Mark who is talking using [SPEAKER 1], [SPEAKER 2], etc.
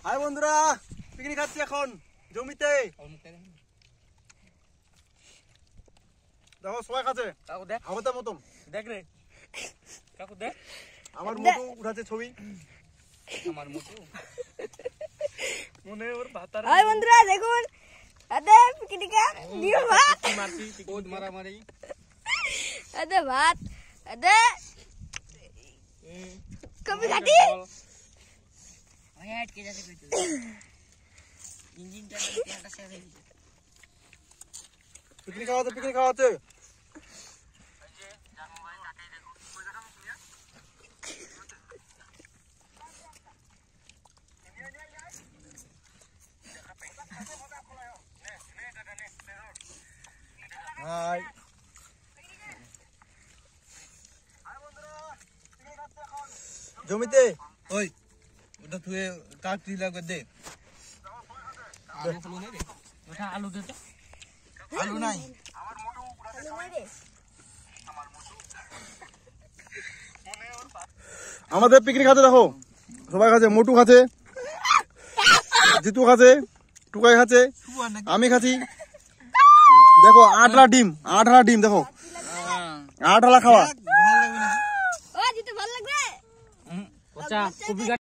[SPEAKER 1] High বন্ধুরা, picnic খাচ্ছি এখন জমিতে। দেখো সবাই খাচ্ছে। আমাদের মতন দেখ রে কাকু, দেখ আমার মোটু উঠাচ্ছে ছবি। আমার মোটু মনে ওর ভাতার।
[SPEAKER 2] হাই বন্ধুরা দেখুন, আদে পিকনিকে দিও ভাত
[SPEAKER 1] মারছি কোদ মারামারি।
[SPEAKER 2] আদে ভাত আদে কবি কাটি ওই আটকে যাচ্ছে কইতো ইঞ্জিনটা একটা শেষ হয়ে গেছে।
[SPEAKER 1] পিকনিক খাওয়াতে হাই জমিতে। ওই ওটা তুই কাটতি লাগবে দে। আলু নেই রে, ওটা আলু দে তো। আলু নাই আমার মোটু উড়াতে সবাই। আমাদের পিকনিক খাচ্ছে, দেখো সবাই খাচ্ছে। মোটু খাচ্ছে, জিতু খাচ্ছে, টুকাই খাচ্ছে, আমি খাচ্ছি। দেখো 8টা ডিম দেখো, 8 খাওয়া।
[SPEAKER 2] ও জিতু ভালো লাগবে।